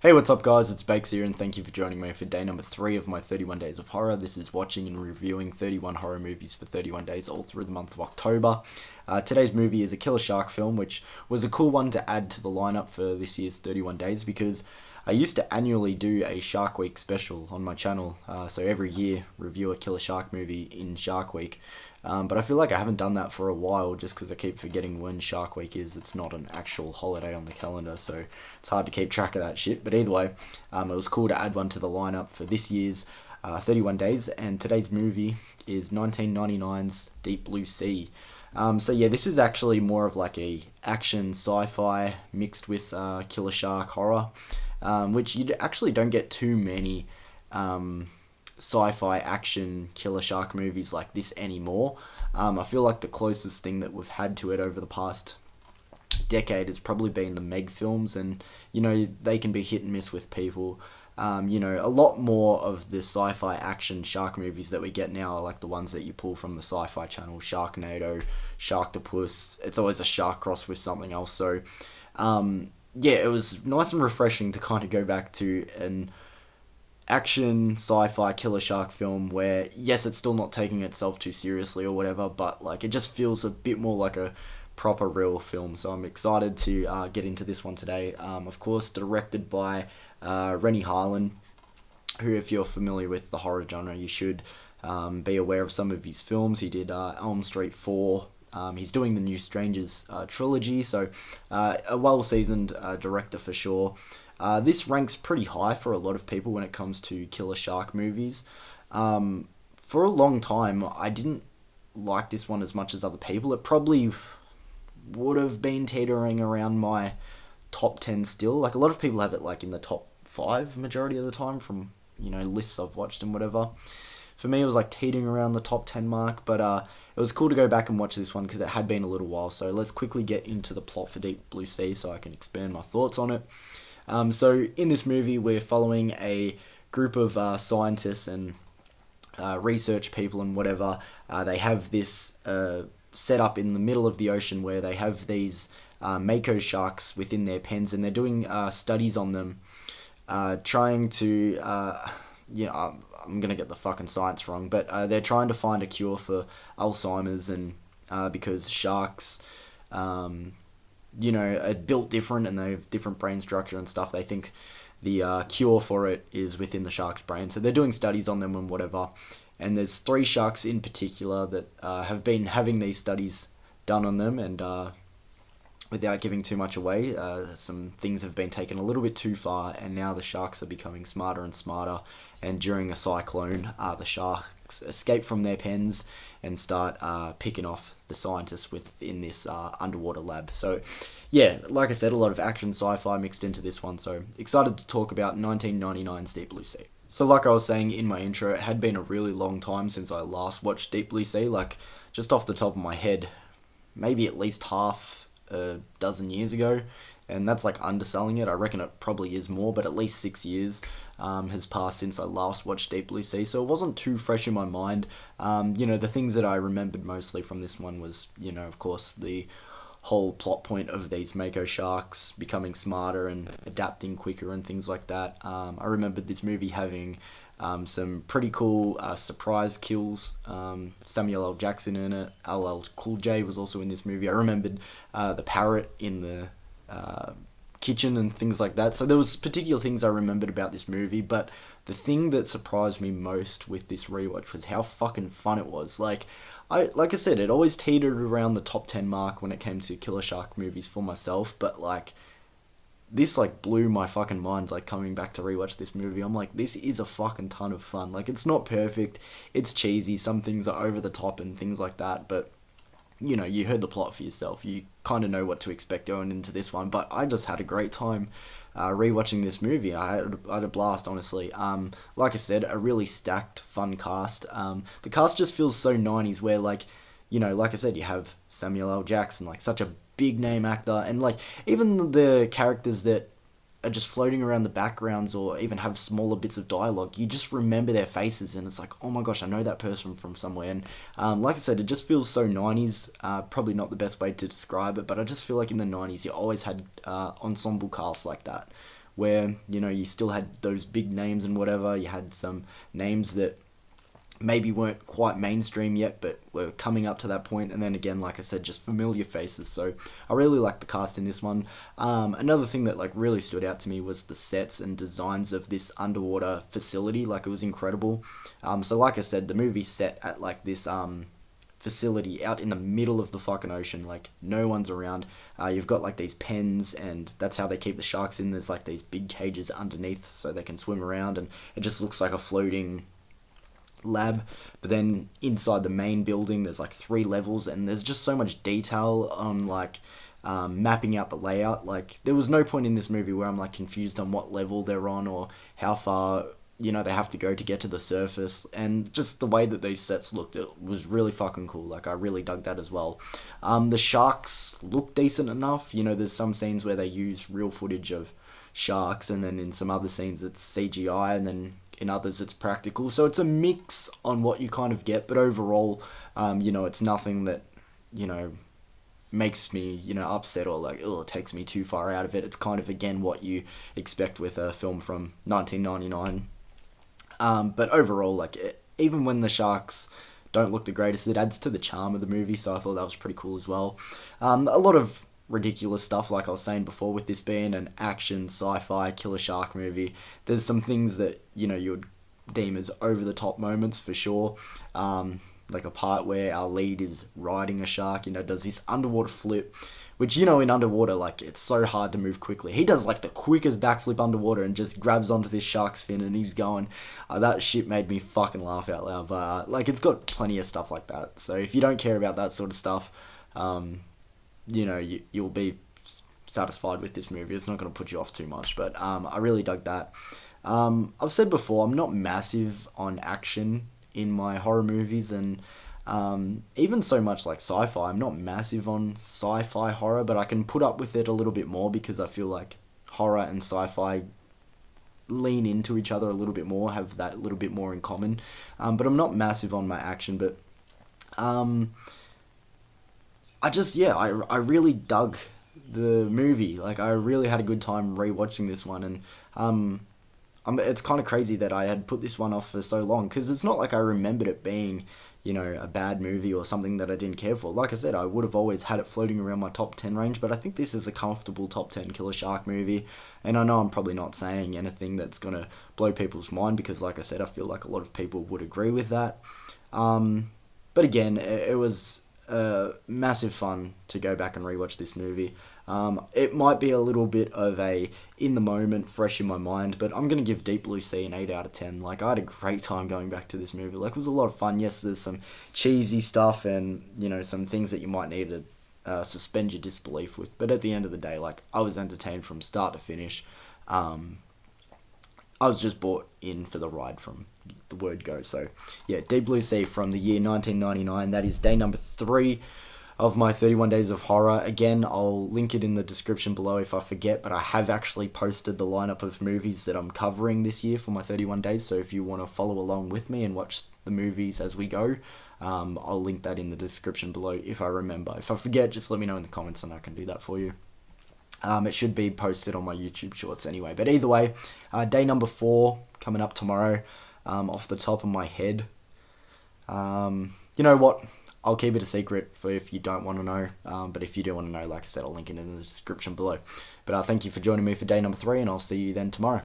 Hey, what's up, guys? It's Bakes here, and thank you for joining me for day number 3 of my 31 Days of Horror. This is watching and reviewing 31 horror movies for 31 days, all through the month of October. Today's movie is a killer shark film, which was a cool one to add to the lineup for this year's 31 Days because I used to annually do a Shark Week special on my channel, so every year review a killer shark movie in Shark Week. But I feel like I haven't done that for a while just because I keep forgetting when Shark Week is. It's not an actual holiday on the calendar, so it's hard to keep track of that shit. But either way, it was cool to add one to the lineup for this year's 31 Days, and today's movie is 1999's Deep Blue Sea. So yeah, this is actually more of like a action sci-fi mixed with killer shark horror, which you actually don't get too many sci-fi action killer shark movies like this anymore. I feel like the closest thing that we've had to it over the past decade has probably been the Meg films, and they can be hit and miss with people. A lot more of the sci-fi action shark movies that we get now are like the ones that you pull from the Sci-Fi Channel, Sharknado, Sharktopus. It's always a shark cross with something else. So, yeah, it was nice and refreshing to kind of go back to an action sci-fi killer shark film where, yes, it's still not taking itself too seriously or whatever, but like it just feels a bit more like a proper real film. So I'm excited to get into this one today. Of course, directed by Rennie Harlan, who, if you're familiar with the horror genre, you should be aware of some of his films. He did Elm Street 4. He's doing the new Strangers trilogy, so a well-seasoned director for sure. This ranks pretty high for a lot of people when it comes to killer shark movies. For a long time, I didn't like this one as much as other people. It probably would have been teetering around my top 10 still. Like, a lot of people have it like in the top 5 majority of the time from, lists I've watched and whatever. For me, it was like teetering around the top 10 mark, but it was cool to go back and watch this one because it had been a little while. So let's quickly get into the plot for Deep Blue Sea so I can expand my thoughts on it. So in this movie, we're following a group of scientists and research people and whatever. They have this set up in the middle of the ocean where they have these mako sharks within their pens, and they're doing studies on them, trying to, I'm going to get the fucking science wrong, but they're trying to find a cure for Alzheimer's, and because sharks are built different and they have different brain structure and stuff. They think the cure for it is within the shark's brain. So they're doing studies on them and whatever. And there's 3 sharks in particular that have been having these studies done on them, and without giving too much away, some things have been taken a little bit too far, and now the sharks are becoming smarter and smarter, and during a cyclone, the sharks escape from their pens and start picking off the scientists within this underwater lab. So, yeah, like I said, a lot of action sci-fi mixed into this one, so excited to talk about 1999's Deep Blue Sea. So like I was saying in my intro, it had been a really long time since I last watched Deep Blue Sea, like, just off the top of my head, maybe at least half a dozen years ago, and that's like underselling it. I reckon it probably is more, but at least 6 years has passed since I last watched Deep Blue Sea, so it wasn't too fresh in my mind. The things that I remembered mostly from this one was, of course, the whole plot point of these mako sharks becoming smarter and adapting quicker and things like that. I remembered this movie having some pretty cool surprise kills. Samuel L. Jackson in it. LL Cool J was also in this movie. I remembered the parrot in the kitchen and things like that. So there was particular things I remembered about this movie, but the thing that surprised me most with this rewatch was how fucking fun it was. Like I said, it always teetered around the top 10 mark when it came to killer shark movies for myself, but like this like blew my fucking mind, like coming back to rewatch this movie. I'm like, this is a fucking ton of fun. Like, it's not perfect, it's cheesy, some things are over the top and things like that, but you heard the plot for yourself. You kind of know what to expect going into this one, but I just had a great time rewatching this movie. I had a blast, honestly. Like I said, a really stacked, fun cast. The cast just feels so 90s, where like I said, you have Samuel L. Jackson, like such a big name actor, and like even the characters that are just floating around the backgrounds or even have smaller bits of dialogue, you just remember their faces, and it's like, oh my gosh, I know that person from somewhere. And like I said, it just feels so 90s. Probably not the best way to describe it, but I just feel like in the 90s you always had ensemble casts like that, where, you know, you still had those big names and whatever. You had some names that maybe weren't quite mainstream yet, but were coming up to that point. And then again, like I said, just familiar faces. So I really like the cast in this one. Another thing that like really stood out to me was the sets and designs of this underwater facility. Like, it was incredible. So like I said, the movie's set at like this facility out in the middle of the fucking ocean. Like, no one's around. You've got like these pens, and that's how they keep the sharks in. There's like these big cages underneath so they can swim around, and it just looks like a floating lab. But then inside the main building there's like 3 levels, and there's just so much detail on like mapping out the layout. Like, there was no point in this movie where I'm like confused on what level they're on or how far, you know, they have to go to get to the surface. And just the way that these sets looked, it was really fucking cool. Like, I really dug that as well. The sharks look decent enough. You know, there's some scenes where they use real footage of sharks, and then in some other scenes it's CGI, and then in others it's practical. So it's a mix on what you kind of get, but overall, you know, it's nothing that, you know, makes me, you know, upset or like, oh, it takes me too far out of it. It's kind of, again, what you expect with a film from 1999. But overall, like, even when the sharks don't look the greatest, it adds to the charm of the movie, so I thought that was pretty cool as well. A lot of ridiculous stuff, like I was saying before, with this being an action sci-fi killer shark movie. There's some things that, you know, you would deem as over-the-top moments for sure. Like a part where our lead is riding a shark, you know, does this underwater flip, which, you know, in underwater, like, it's so hard to move quickly. He does like the quickest backflip underwater and just grabs onto this shark's fin, and he's going. That shit made me fucking laugh out loud. But like, it's got plenty of stuff like that. So if you don't care about that sort of stuff, you know, you'll be satisfied with this movie. It's not going to put you off too much. But I really dug that. I've said before, I'm not massive on action in my horror movies, and even so much like sci-fi. I'm not massive on sci-fi horror, but I can put up with it a little bit more because I feel like horror and sci-fi lean into each other a little bit more, have that little bit more in common. But I'm not massive on my action, but I just, yeah, I really dug the movie. Like, I really had a good time rewatching this one, and it's kind of crazy that I had put this one off for so long, because it's not like I remembered it being, you know, a bad movie or something that I didn't care for. Like I said, I would have always had it floating around my top 10 range, but I think this is a comfortable top 10 killer shark movie, and I know I'm probably not saying anything that's going to blow people's mind, because like I said, I feel like a lot of people would agree with that. But again, it was massive fun to go back and rewatch this movie. It might be a little bit of a in the moment, fresh in my mind, but I'm gonna give Deep Blue Sea an 8 out of 10. Like, I had a great time going back to this movie. Like, it was a lot of fun. Yes, there's some cheesy stuff and, you know, some things that you might need to suspend your disbelief with, but at the end of the day, like, I was entertained from start to finish. I was just brought in for the ride from the word go. So yeah, Deep Blue Sea from the year 1999. That is day number 3 of my 31 Days of Horror. Again, I'll link it in the description below if I forget, but I have actually posted the lineup of movies that I'm covering this year for my 31 days, so if you want to follow along with me and watch the movies as we go, I'll link that in the description below if I remember. If I forget, just let me know in the comments and I can do that for you. It should be posted on my YouTube shorts anyway, but either way, day number 4 coming up tomorrow. Off the top of my head, you know what, I'll keep it a secret for if you don't want to know, but if you do want to know, like I said, I'll link it in the description below. But thank you for joining me for day number 3, and I'll see you then tomorrow.